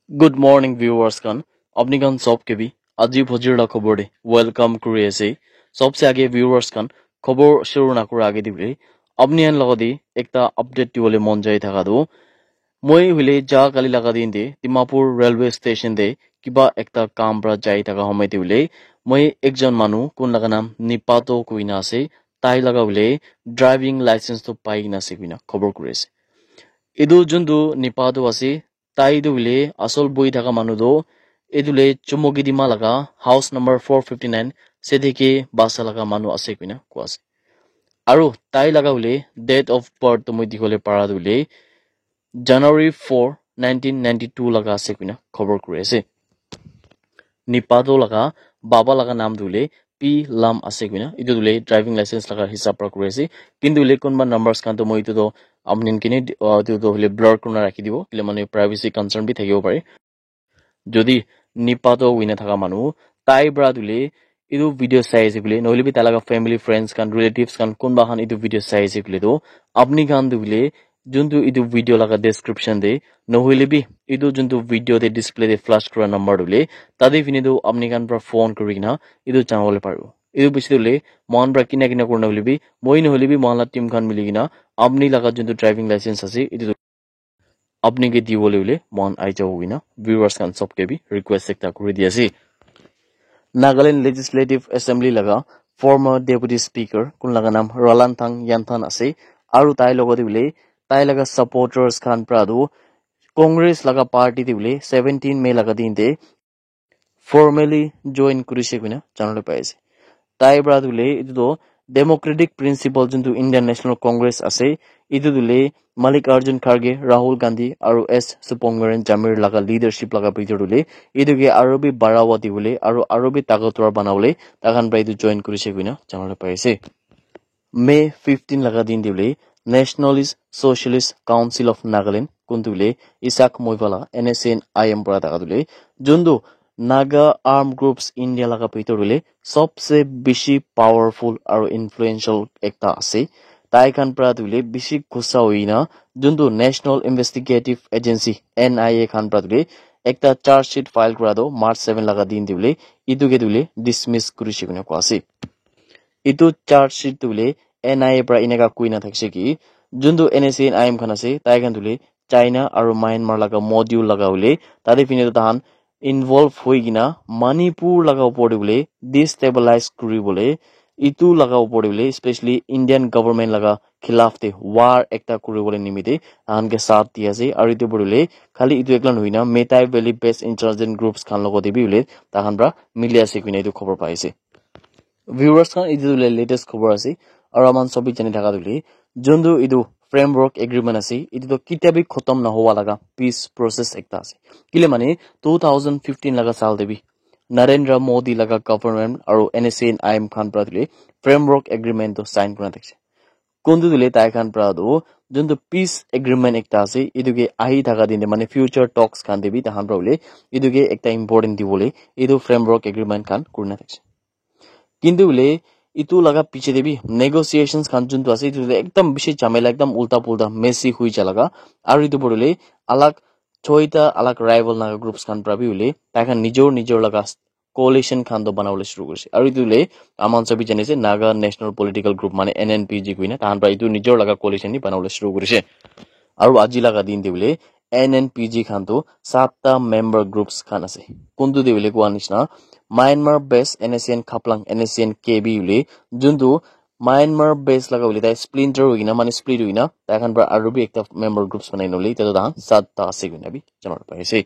Good morning viewers kan अपनी kan सब के भी আজি भोजिर खबर दे वेलकम करे আছে सबसे आगे viewers kan खबर शुरू ना करे आगे दिबले अपनी अन लगदी एकता अपडेट दिबले मन जाय थाका दो মই হইলে যা কালি লাগা দিন দে ডিমাপুর রেলওয়ে স্টেশন দে কিবা একটা কাম পৰা যাই থাকা সময় দিবলে মই একজন মানুহ কোন লাগা নাম নিপাতো কইনা আছে তাই লাগা হইলে ড্রাইভিং লাইসেন্স তো পাই না আছে কইনা খবর করেছে এদু জন্তু নিপাতো আছে তাই দুলে আসল বই থাকা মানুহ দো এদুলে চুমকি দিমা লাগা হাউস নাম্বার 459 সেদিকে বাসা লাগা মানুহ আছে কইনা কোয়াছে আৰু তাই লাগা হইলে ডেট অফ বাৰ্থ মই দিখলে পাৰা দুলে January 4, 1992 laga ase kuina khobor kuri ase nipado laga baba laga naam dule P Lam ase kuina itu dule driving license laga hisab ra kuri ase kintu le konba numbers kan to moi itu do amnin kini itu do hole blur kurna rakhi dibo kile mane privacy concern bi thakibo pare jodi nipado wina thaka manu tai bra dule itu video sai ase bile nohile bi talaga family friends kan relatives kan konba han itu video sai ase bile do apni kan dule juntu itu video laga description de nohile bi itu juntu video de display de flash kora number dule tade fini do apni kan pra phone korina itu changole paro itu bisidule mon bra kina kina korna hole bi moi nohile bi monla team kan miligina apni laga juntu driving license ase itu apni ke diwole hole mon ai jawina viewers kan sob ke bi request ekta kori diase Nagaland Legislative Assembly laga former deputy speaker kun laga nam Rolanthang Yanthan ase aru tai logodi bile tai laga supporters khan pradu Congress laga party dibule 17 May laga din de formally join kurise kuina janole paise tai bradule itu do democratic principle juntu Indian National Congress ase itu dule Malik Arjun Kharge Rahul Gandhi aru S Supongaren Jamir laga leadership laga picture dule iduge arobi barawa dibule arobi tagotor banawle tagan bra itu join kurise kuina janole paise May 15 laga din dibule Nationalist Socialist Council of Nagaland kuntule Isak Moivala NSN IM pra tagadule jundu Naga Armed Groups India laga pitorule सबसे बेसी powerful और influential एकता আছে তাই খান প্রাদুলে বেশি গুছা হইনা জন্তু national investigative agency NIA খান প্রাদুলে একটা charge sheet file করা দো March 7 লাগা দিন দিবলে ইদুকে দুলে ডিসমিস করিছে কোনা কোয়াছে ইতু চার্জ শিট দুলে এনআইএ প্রা ইনেকা কুইনা থাকছে কি জন্তু এনএসএন আইএম খান আছে তাই খান দুলে চাইনা আর মায়ানমার লাগা মডিউল লাগা হলে তাদের ফিনে তাহান involve hoigina Manipur laga upor bole destabilize kuri bole itu laga upor bole especially Indian government laga khilaf te war ekta kuri bole nimite an ke sath dia ase aru itu bole khali itu eklan hoina Metai Valley based insurgent groups khan logo debi bole tahan bra mili ase kuina itu khobor paise viewers khan itu le latest khobor ase aru aman sobi jani thaka dule jondu itu framework agreement ase itu to kitabi khotam na howa laga peace process ekta ase kile mane 2015 laga sal debi Narendra Modi laga government aru NSA and IM Khan pradule framework agreement to sign kona thakse kundu dile tai khan prado juntu peace agreement ekta ase iduge ahi thaka dinde mane future talks khan debi tahan prole iduge ekta important dibole idu framework agreement khan kurna thakse kintu bile itu laga piche debi negotiations khan juntu ase itu ekdam bishi chamela ekdam ulta pulta messy hui chalaga aru itu bodole alag choita alag rival naga groups khan prabi ule ta khan nijor laga coalition khan do banawle shuru korise aru itu le aman sabi janise Naga National Political Group mane NNPG kuina tahan pra itu nijor laga coalition ni banawle shuru korise aru aji laga din debule NNPG khan to 7ta member groups khan ase kuntu debule ko anishna Myanmar based NSN Khaplang NSN KB ule juntu Myanmar based laga ule ta splinter hoina mane split hoina ta khan pra aru bi ekta member groups banai nole ta da 7ta ase kuina bi janor paise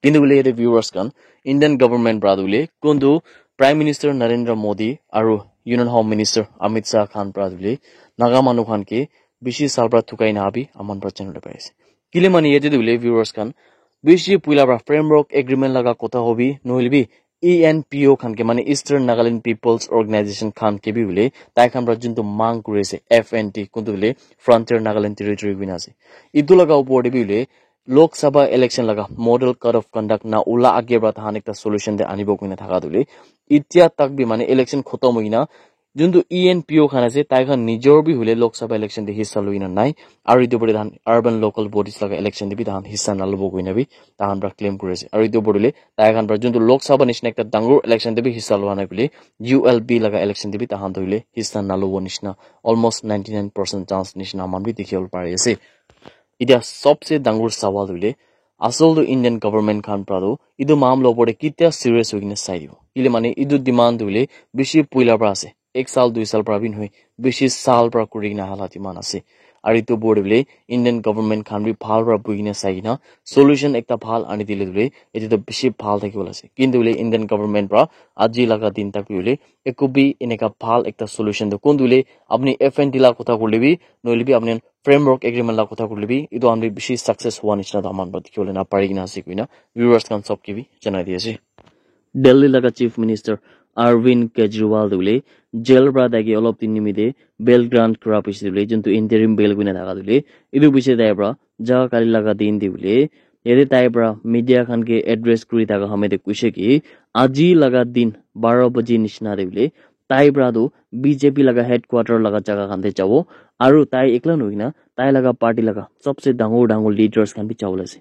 kintu ule the viewers kan Indian government pradule kuntu Prime Minister Narendra Modi aru Union Home Minister Amit Shah Khan pradule naga manu khan ke bishi salbra thukai na abi aman pra channel paise kile mane yete dule viewers kan bishi puila pra framework agreement laga kotha hobi nohilbi ENPO khan ke mane Eastern Nagaland People's Organization khan ke bi bule tai khan pra juntu mang kurise FNT kuntu bule Frontier Nagaland Territory wina ase idu laga upor de bi bule Lok Sabha election laga model code of conduct na ula age bra thahan ekta solution de anibo kuina thaka dule itya tak bi mane election khotom hoina যোনটো ENPO খান আছে তাইখন নিজৰ B হলে Lok Sabha election দি হিস্সা লই না নাই আৰু ইটো পৰে ধান আৰবান লোকাল বডিজ লগা ইলেকশন দিবি ধান হিস্সা নালব গই নাবি তাহান পৰা ক্লেম কৰিছে আৰু ইটো পৰলে তাইখন পৰা যোনটো লোকসভা নিচিনা একটা ডাঙৰ ইলেকশন দিবি হিস্সা লোৱা নাই বুলি ULB লগা ইলেকশন দিবি তাহান ধৰিলে হিস্সা নালব নিচিনা অলমোস্ট 99% চান্স নিচিনা মান বি দেখিবলৈ পাৰি আছে এতিয়া সবচে ডাঙৰ সৱাল হইলে আসলটো ইণ্ডিয়ান গভৰ্ণমেণ্ট খান প্ৰাদো ইটো মামলা ওপৰতে কিতিয়া সিৰিয়াছ হৈ কিনে চাই দিব ইলে মানে ইটো ডিমান্ড হইলে বেছি পইলা পৰা আছে 1 সাল 2 সাল পৰা বিন হৈ বেছি সাল পৰা কৰি কিনে হালাত ইমান আছে আৰু ইটো বৰ্ড হইলে ইণ্ডিয়ান গভৰ্ণমেণ্ট খান বি ভাল পৰা বহি কিনে চাই কিনে সলিউশন একটা ভাল আনি দিলে হইলে এটো বেছি ভাল থাকিব আছে কিন্তু হইলে ইণ্ডিয়ান গভৰ্ণমেণ্ট পৰা আজি লগা দিন তাক হইলে একো বি এনেকা ভাল একটা সলিউশন দ কোন হইলে আপনি FNT লা কথা কলিবি নলিবি আপনি framework agreement la kotha kurlibi idu amri bishi success hua nishna da aman ba dikhole na pari na ase kuina viewers kan sob ki bi janai diase Delhi laga chief minister Arvind Kejriwal dule jail bra dagi olop tin nimide bail grant kora pisile juntu interim bail kuina daga dule idu bishe dai bra jaga kali laga din dibule yede tai bra media khan ke address kuri daga hamede kuise ki aji laga din 12 baje nishna dibule tai bra do BJP laga headquarter laga jaga khan de jabo আৰু তাই একলা নই না তাই লাগা party লাগা সবচেয়ে ডাঙৰ ডাঙৰ লিডাৰ্স খান বি চাউল আছে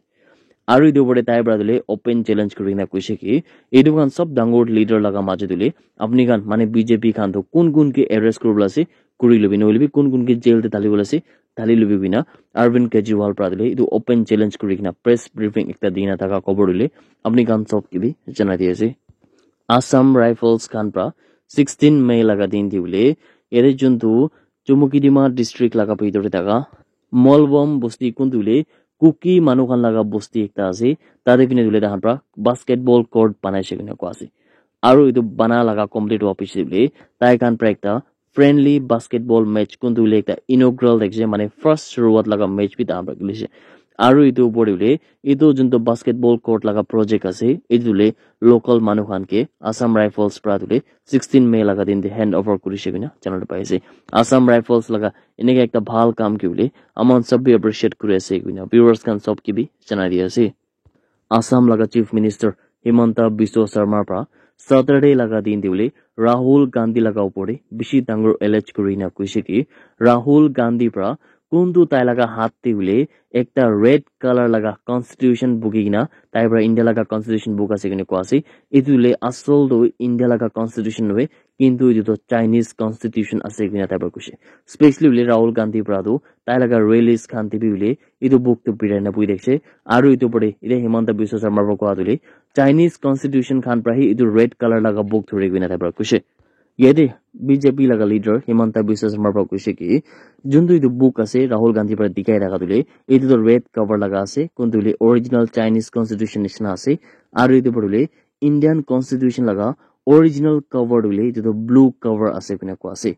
আৰু ইদু বড়ে তাই ব্ৰাদলে ওপেন চ্যালেঞ্জ কৰি না কৈছে কি ইদু খান সব ডাঙৰ লিডার লাগা মাঝে দিলে আপনি খান মানে বিজেপি খান তো কোন কোন কে অ্যারেস্ট করবল আছে কৰি লবি নলিবি কোন কোন কে জেল তে তালিবল আছে তালি লবি বিনা অরবিন্দ কেজরিওয়াল ব্রাদলে ইদু ওপেন চ্যালেঞ্জ কৰি কিনা প্রেস ব্রিফিং একটা দিনা থাকা খবর দিলে আপনি খান সব কি বি জানা দিয়েছে আসাম রাইফলস খান প্রা 16 মে লাগা দিন দিবলে এর জন্তু চুমুকিডিমা ডিস্ট্রিক্ট লাগা ভিতরে থাকা মলবম বস্তি কোনতুলে কুকি মানুখান লাগা বস্তি একটা আছে তাদের পিনে দুলে তাহার পৰা বাস্কেটবল কোৰ্ট বানাইছে কিনা কোৱা আছে আৰু ইটো বানা লাগা কমপ্লিট হোৱা পিছলে তাই কান পৰা একটা ফ্ৰেন্ডলি বাস্কেটবল মেচ কোনতুলে একটা ইনগ্ৰাল দেখছে মানে ফাৰ্স্ট শুৰুৱাত লাগা মেচ বি তাহাৰ পৰা গলিছে আৰু ইটো উপৰিলে ইটো যোনটো বাস্কেটবল কোৰ্ট লাগা প্ৰজেক্ট আছে ইটোলে লোকাল মানুখানকে আসাম ৰাইফলস পৰা দুলে 16 মে লাগা দিন দি হ্যান্ড ওভাৰ কৰিছে কিনা জানাতে পাইছে আসাম রাইফলস লাগা এনেকে একটা ভাল কাম কিবলে আমন সব বি এপ্রিশিয়েট করে আছে কিনা ভিউয়ার্স কান সব কি বি জানাই দিয়েছে আসাম লাগা চিফ মিনিস্টার হিমন্ত বিশ্ব শর্মা পৰা স্যাটাৰডে লাগা দিন দিবলে ৰাহুল গান্ধী লাগা উপৰে বেশি ডাঙৰ এলেজ কৰি না কৈছে কি ৰাহুল গান্ধী পৰা কোনটো তাই লাগা হাত দিবলে একটা ৰেড কালাৰ লাগা কনস্টিটিউশন বুকি কিনা তাই পৰা ইন্ডিয়া লাগা কনস্টিটিউশন বুক আছে কিনে কোৱা আছে ইতুলে আসল দো ইন্ডিয়া লাগা কনস্টিটিউশন নবে কিন্তু ইটো চাইনিজ কনস্টিটিউশন আছে কিনা তাই পৰা কৈছে স্পেশালি উলে ৰাহুল গান্ধী পৰা দো তাই লাগা ৰিলিজ খান দিবি উলে ইটো বুক তো বিৰাই না বুই দেখছে আৰু ইটো পৰে ইলে হিমন্ত বিশ্ব শৰ্মাৰ পৰা কোৱা দিলে চাইনিজ কনস্টিটিউশন খান পৰা ইটো ৰেড কালাৰ লাগা বুক ধৰি কিনা তাই পৰা কৈছে ইয়াতে বিজেপি লাগা লিডাৰ হিমন্ত বিশ্ব শৰ্মাৰ পৰা কৈছে কি যোনটো ইটো বুক আছে ৰাহুল গান্ধী পৰা দিকাই ৰাখা দিলে এইটো তো ৰেড কভাৰ লাগা আছে কোনটোলে অৰিজিনাল চাইনিজ কনস্টিটিউশন নিচিনা আছে আৰু ইটো পৰলে ইন্ডিয়ান কনস্টিটিউশন লাগা অৰিজিনাল কভাৰ দিলে ইটো তো ব্লু কভাৰ আছে কিনা কোৱা আছে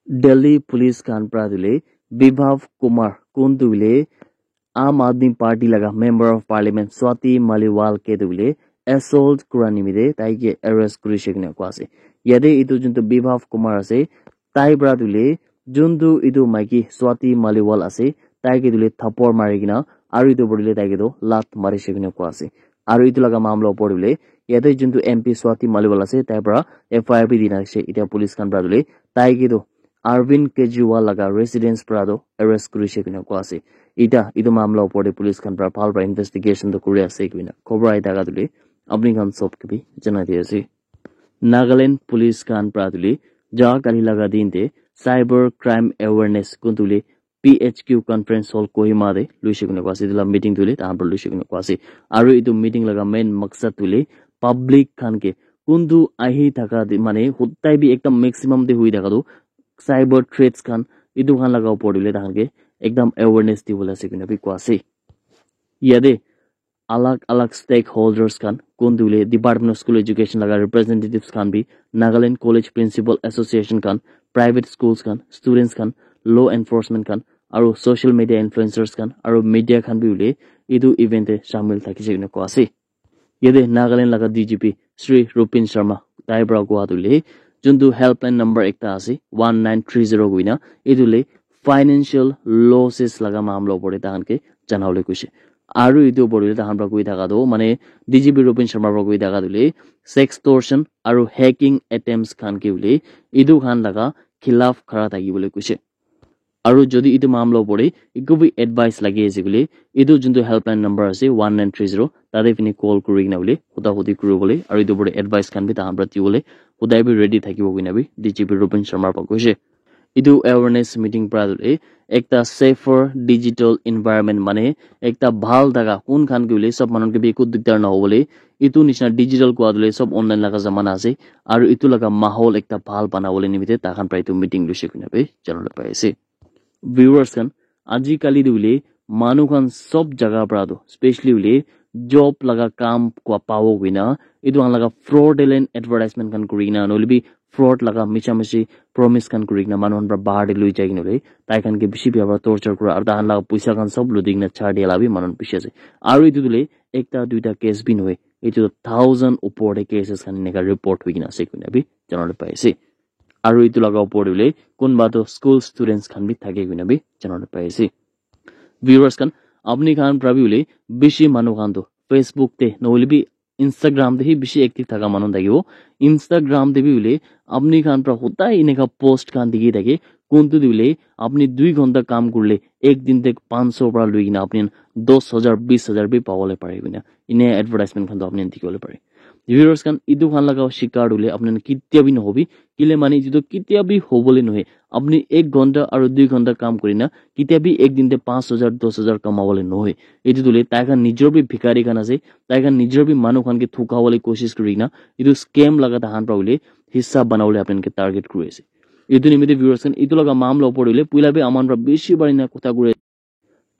দিল্লী পুলিশ খান পৰা দিলে বিভাৱ কুমাৰ কোনটোলে আম আদমি পাৰ্টি লাগা মেম্বাৰ অফ পাৰ্লিমেন্ট স্বাতি মালিওয়াল কে দিলে এসল্ট কৰা নিমিতে তাইকে এৰেষ্ট কৰিছে কিনা কোৱা আছে ইয়াতে ইটো যোনটো বিভাৱ কুমাৰ আছে তাই পৰা দিলে যোনটো ইটো মাইকি স্বাতি মালিওয়াল আছে তাইকে দিলে থাপৰ মাৰি কিনা আৰু ইটো পঢ়িলে তাইকে তো লাত মাৰিছে কিনা কোৱা আছে আৰু ইটো লগা মামলা পঢ়িলে ইয়াতে যোনটো এমপি স্বাতি মালিওয়াল আছে তাই পৰা FIR বি দিনা আছে এতিয়া পুলিচ খান পৰা দিলে তাইকে তো Arvind Kejriwal laga residence prado arrest কৰিছে কিনা কোৱা আছে ইটা ইটো মামলা ওপৰতে পুলিচ খান পৰা ভাল পৰা ইনভেষ্টিগেশ্যন তো কৰি আছে কিনা খবৰ আই থাকা দিলে আপনি খান সব কি জানাই দিয়েছে নাগালেণ্ড পুলিচ খান পৰা দিলে যা কালি লাগা দিনতে সাইবাৰ ক্ৰাইম অ্যাওয়াৰনেস কোনতুলে PHQ কনফাৰেন্স হল কোহিমা দে লুইছে কিনা কোৱা আছে দিলা মিটিং তুলে তাহাৰ লুইছে কিনা কোৱা আছে আৰু ইটো মিটিং লাগা মেইন মকসদ তুলে পাব্লিক খানকে কোনটো আহি থাকা মানে হত্যাই বি একদম ম্যাক্সিমাম দে হই থাকা দো সাইবার থ্রেটস খান ইটো খান লাগা উপর দিলে তাহাকে একদম অ্যাওয়ারনেস দিবলে আছে কিনা বি কোৱা আছে ইয়াদে अलग अलग स्टेक होल्डर्स खान कोन दिले डिपार्टमेंट ऑफ स्कूल एजुकेशन लगा रिप्रेजेंटेटिव्स खान भी नागालैंड कॉलेज प्रिंसिपल एसोसिएशन खान प्राइवेट स्कूल्स खान स्टूडेंट्स खान लॉ एनफोर्समेंट खान और सोशल मीडिया इन्फ्लुएंसर्स खान और मीडिया खान भी उले इदु इवेंट शामिल थाकिसे किना कोৱা আছে यदे नागालैंड लगा DGP श्री रुपिन शर्मा ताइब्रा कोৱা दुले जोंदु हेल्पलाइन नंबर एकता আছে 1930 गुइना इदुले फाइनेंशियल लॉसेस लगा मामला पड़े तानके जनावले कुछ আৰু ইটো পৰিলে তাহান পৰা কৈ থাকা দো মানে ডিজিপি ৰূপেন শৰ্মাৰ পৰা কৈ থাকা দিলে সেক্সটৰ্শন আৰু হ্যাকিং এটেম্পটস খান কি বুলি ইটো খান লাগা খিলাফ খৰা থাকিবলৈ কৈছে আৰু যদি ইটো মামলা পৰে ইকো বি এডভাইস লাগি আছে বুলি ইটো যোনটো হেল্পলাইন নম্বৰ আছে 1930 তাতে পিনি কল কৰি কিনা বুলি হুদাহুদি কৰিবলৈ আৰু ইটো পৰে এডভাইস খান বি তাহান পৰা দিবলৈ হুদাই বি ৰেডি থাকিব কিনাবি ডিজিপি ৰূপেন শৰ্মাৰ পৰা কৈছে ইটো এৱাৰনেছ মিটিং প্ৰাদুলে একটা সেফাৰ ডিজিটাল এনভায়ৰনমেন্ট মানে একটা ভাল জাগা কোন খান কইলে সব মানুষকে বি একো দিগদাৰ নহবলে ইটো নিচিনা ডিজিটাল কোৱাদলে সব অনলাইন লাগা জামানা আছে আৰু ইটো লাগা মাহল একটা ভাল বানাবলে নিমিতে তাখান প্ৰায় ইটো মিটিং লৈছে কিনাবে জানলে পাইছে viewers kan আজি কালি দিলে মানুহ খান সব জায়গা পৰা দো স্পেশালি উলে জব লাগা কাম কোৱা পাও বিনা ইটো আন লাগা fraudulent advertisement kan Kareena নলবি fraud laga micha promise kan kurigna manon pra bahar de lui jai nole tai kan ke bishi biaba torture kura ar dahan laga puisa kan sob luding na char dia labi manon bishi ase aru itu dule ekta duita case bin hoy itu 1000 upor de cases kan nega report hoigina ase kuina bi janole pai ase aru itu laga upor dule kunba to school students kan bi thake kuina bi janole pai ase viewers kan apni khan prabiule bishi manu khan to facebook te nolibi Instagram de hi bishi active থাকা মানুহ থাকিব Instagram de bi ule আপনি খান pra hotai ineka post kan digi থাকে কোনটো দিলে আপনি 2 ঘন্টা কাম করলে একদিন থেকে 500 পৰা লৈ কিনা আপনি 10000 20000 বি পাবলে পারিবি না ইনে এডভারটাইজমেন্ট খান তো আপনি দিবলে পারি ভিউয়ার্স খান ইদু খান লাগাও শিকার হলে আপনি কিতিয়াবি নহবি কিলে মানে যদি কিতিয়াবি হবলে নহে আপনি 1 ঘন্টা আর 2 ঘন্টা কাম করি না কিতিয়াবি একদিনতে 5000 10000 কামাবলে নহে এটি দিলে তাইকা নিজর বি ভিখারি খান আছে তাইকা নিজর বি মানুহ খানকে থুকাবলে কোশিশ করি না ইদু স্ক্যাম লাগা তাহান পাউলে হিসাব বানাবলে আপনাকে টার্গেট করেছে ইদু নিমিতে ভিউয়ার্স খান ইদু লাগা মামলা পড়িলে পুইলাবে আমানরা বেশি বাড়িনা কথা করে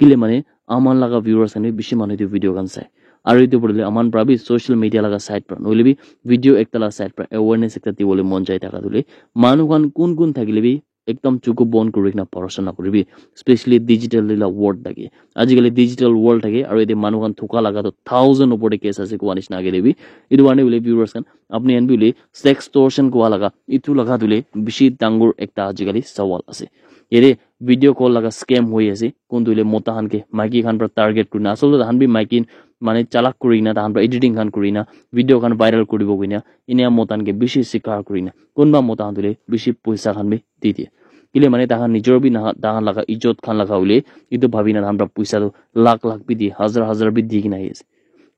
কিলে মানে আমান লাগা ভিউয়ার্স খান বেশি মানুহ দি ভিডিও গান চাই আৰু ইটো পড়লে আমান প্ৰাবি সোশ্যাল মিডিয়া লাগা সাইট পৰা নলিবি ভিডিও একটা লাগা সাইট পৰা অ্যাওয়ারনেস একটা দিবলে মন যায় টাকা দিলে মানুহ কোন থাকিলেবি একদম চুকু বন কৰি না পড়াশোনা কৰিবি স্পেশালি ডিজিটাল লিলা ওয়াৰ্ড থাকে আজিকালি ডিজিটাল ওয়াৰ্ল্ড থাকে আৰু এতে মানুহ থুকা লাগা তো 1000 উপৰে কেস আছে কোৱানিস না আগে দেবি ইটো মানে বলে ভিউয়াৰ্স খান আপনি এন বলে সেক্সটৰ্শন কোৱা লাগা ইটো লাগা দিলে বেশি ডাঙৰ একটা আজিকালি সওয়াল আছে এরে ভিডিও কল লাগা স্ক্যাম হৈ আছে কোন দিলে মোতাহানকে মাইকি খান পৰা টাৰ্গেট কৰি না আসলে হান বি মাইকি মানে চালাক করি না তাহান এডিটিং খান করি না ভিডিও খান ভাইরাল করিব কইনা ইনিয়া মতানকে বেশি শিকার করি না কোনবা মতান দিলে বেশি পয়সা খান বি দি দিয়ে কিলে মানে তাহান নিজর বি না তাহান লাগা ইজ্জত খান লাগা হইলে ইতো ভাবি না তাহান পয়সা তো লাখ লাখ বি দি হাজার বি দি কিনা আইছে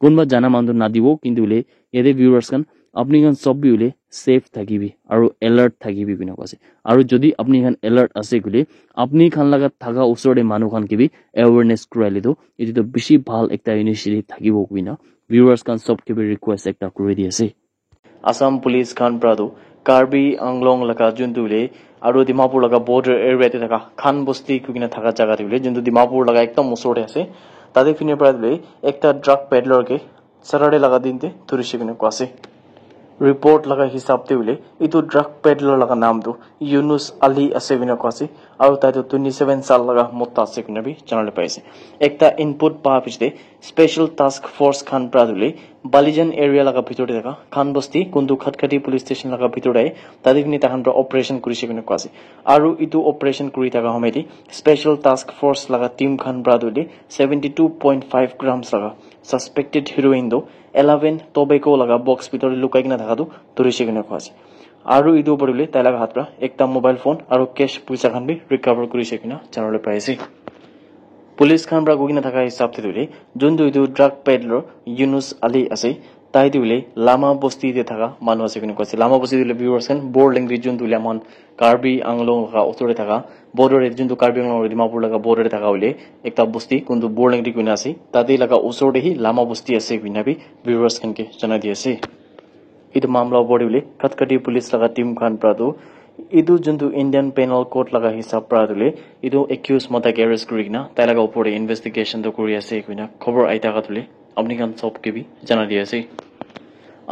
কোনবা জানা মানুষ না দিব কিন্তু হলে এতে ভিউয়ার্স খান আপনি খান সব বি হলে সেফ থাকিবি আৰু এলাৰ্ট থাকিবি বিনা কাছে আৰু যদি আপনি খান এলাৰ্ট আছে গলে আপনি খান লাগা থাকা ওচৰতে মানুহ খান কিবি অ্যাওয়ারনেস করাইলে তো এটি তো বেশি ভাল একটা ইনিশিয়েটিভ থাকিব কিনা ভিউয়ার্স খান সব কিবি রিকোয়েস্ট একটা করে দিয়েছে আসাম পুলিশ খান প্রাদো কার্বি আংলং লাগা জুনতুলে আৰু ডিমাপুৰ লাগা বৰ্ডাৰ এৰিয়াতে থাকা খান বস্তি কিনা থাকা জায়গা দিলে যোনটো ডিমাপুৰ লাগা একদম ওচৰতে আছে তাতে ফিনে প্রাদলে একটা ড্রাগ পেডলারকে সাটারডে লাগা দিনতে ধরিছে কিনা কোয়াছে रिपोर्ट लगा हिसाब ते उले इतो ड्रग पेडलर लगा नाम तो यूनुस अली আছে বিনা কোয়াছে আৰু তাইতো 27 সাল লাগা মোত্তা আছে কিনা বি জানালে পাইছে একটা ইনপুট পা পিছতে স্পেশাল টাস্ক ফোর্স খান প্রাদুলে বালিজান এরিয়া লাগা ভিতরে থাকা খান বস্তি কুন্দু খটখটি পুলিশ স্টেশন লাগা ভিতরে তাদের কিনি তাহান অপারেশন কৰিছে কিনা কোয়াছে আৰু ইটো অপাৰেশন কৰি থাকা সময়তে স্পেশাল টাস্ক ফোর্স লাগা টিম খান প্রাদুলে 72.5 গ্রামস লাগা সাসপেক্টেড হিরোইন দো 11 tobacco laga box ভিতরে লুকাই কিনা থাকা তো ধরিছে কিনা কোয়াছে আৰু ইটো পড়িলে তাই লাগা হাতৰা একটা মোবাইল ফোন আৰু ক্যাশ পয়সা খান বি রিকভার করিছে কিনা জানালে পাইছে পুলিশ খান ব্রা গিনা থাকা হিসাব তে দিলে যোনটো ইটো ড্রাগ পেডলার ইউনুস আলী আছে তাই দিলে লামা বস্তিতে থাকা মানুহ আছে কিনা কোয়াছে লামা বস্তি দিলে ভিউয়ার্স খান বোর্ড ল্যাঙ্গুয়েজ যোনটো লেমন কার্বি আংলং লাগা ওচরে থাকা বর্ডারে যোনটো কার্বি আংলং ডিমাপুৰ লাগা বৰ্ডাৰে থাকা হইলে একটা বস্তি কোনটো বোৰ্ড ল্যাঙ্গুয়েজ কিনা আছে তাতে লাগা ওচৰতে হি লামা বস্তি আছে কিনা বি ভিউয়ার্স খানকে জানাই দিয়েছে ইটো মামলা পড়িলে খটখটি পুলিশ লাগা টিম খান প্রাদো ইটো যোনটো ইন্ডিয়ান পেনাল কোড লাগা হিসাব প্রাদুলে ইটো একিউজ মতাক অ্যারেস্ট করিনা তাই লাগা উপরে ইনভেস্টিগেশন তো করি আছে কিনা খবর আই থাকা তুলে আপনি খান সব কেবি জানা দিয়েছে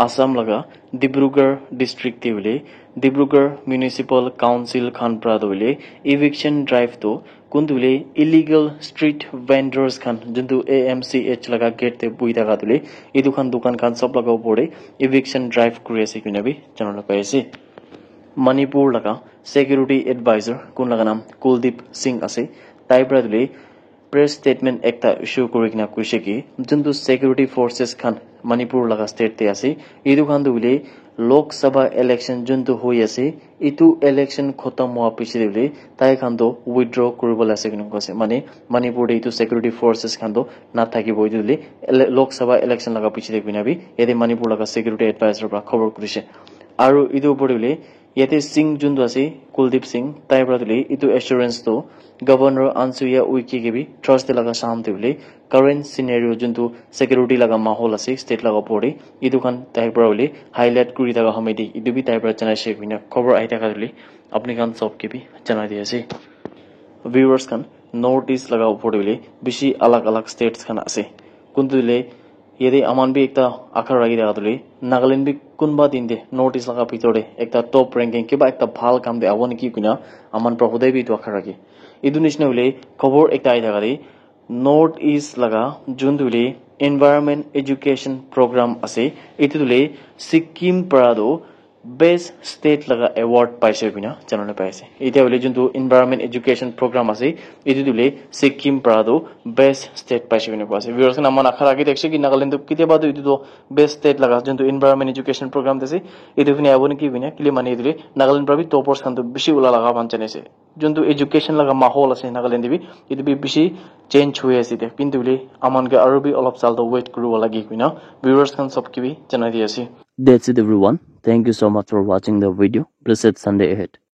আসাম লাগা ডিব্ৰুগড় ডিস্ট্ৰিক্ট হইলে ডিব্ৰুগড় মিউনিসিপাল কাউন্সিল খান প্রাদ হইলে ইভিকশন ড্রাইভ তো কোনতুলে ইলিগাল স্ট্রিট ভেন্ডার্স খান যোনটো AMCH লাগা গেট তে বই থাকা তুলে এই দোকান খান সব লাগা উপরে ইভিকশন ড্রাইভ করে আছে কিনা বি জানালে পাইছে মণিপুৰ লাগা সিকিউৰিটি এডভাইজাৰ কোন লাগা নাম কুলদীপ সিং আছে তাই প্ৰাদুলে প্ৰেছ ষ্টেটমেন্ট একটা ইস্যু কৰি কিনা কৈছে কি যোনটো সিকিউৰিটি ফৰ্চেছ খান মণিপুৰ লগা ষ্টেট তে আছে এইটো খান দুলে লোকসভা ইলেকশন যোনটো হৈ আছে ইটো ইলেকশন খতম হোৱা পিছত দুলে তাই খান তো উইথড্ৰ কৰিবলৈ আছে কিনো কৈছে মানে মণিপুৰ এইটো সিকিউৰিটি ফৰ্চেছ খান তো না থাকিব দুলে লোকসভা ইলেকশন লগা পিছত বিনাবি এতে মণিপুৰ লগা সিকিউৰিটি এডভাইজৰ পৰা খবৰ কৰিছে আৰু ইটো ওপৰলে ইয়াতে সিং যোনটো আছে কুলদীপ সিং তাই পৰা দিলে ইটো এসুৰেন্স তো গভৰ্ণৰ আনসুয়া উইকি কেবি থ্ৰাসডে লগা শান্তি বুলি কাৰেন্ট সিনাৰিও যোনটো সিকিউৰিটি লগা মাহল আছে স্টেট লগা পড়ে ইটো খান তাই পৰা বুলি হাইলাইট কৰি থাকা সমিতি ইটো বি তাই পৰা জানাইছে কিনা খবৰ আহি থাকা বুলি আপনি খান সব কেবি জানাই দিয়েছে ভিউয়ার্স খান নর্থ ইস্ট লগা উপরে বুলি বেশি আলাগ আলাগ স্টেটস খান আছে কোনটো দিলে यदि अमान भी एक आखर रही रहा तो नागालैंड भी कुनबा दिन दे नॉर्थ ईस्ट लगा भीतर एक टॉप रैंकिंग के एक ভাল काम दे आवन की कुना अमान प्रभुदेव भी तो आखर रखी इदु निश्चय हुले खबर एक आई था करी नॉर्थ ईस्ट लगा जुन दुले एनवायरनमेंट एजुकेशन प्रोग्राम असे इतु दुले सिक्किम परादो बेस्ट स्टेट लगा अवार्ड पाइसे बिना जानने पाइसे इতিয়া हुले जुन एनवायरनमेंट एजुकेशन प्रोग्राम असे इतु दुले सिक्किम परादो बेस्ट स्टेट पाइसे बिना पाइसे व्यूअर्स का नाम आखर आगे देखছে कि नागालैंड किते बाद इतु बेस्ट स्टेट लगा जुन एनवायरनमेंट एजुकेशन प्रोग्राम देसे इतु फिने आबो कि बिना क्लियर माने इतु नागालैंड पर भी टॉपर्स खान तो बेसी उला लगा बानचने से जुन एजुकेशन लगा माहौल আছে नागालैंड भी इतु भी बेसी चेंज हुए আছে কিন্তু আমান কে আৰু भी অলপ সাল তো ওয়েট কৰিব লাগি কিনা ভিউয়ার্স খান সব কি भी জানাই দিয়েছি That's it everyone. Thank you so much for watching the video. Blessed Sunday ahead.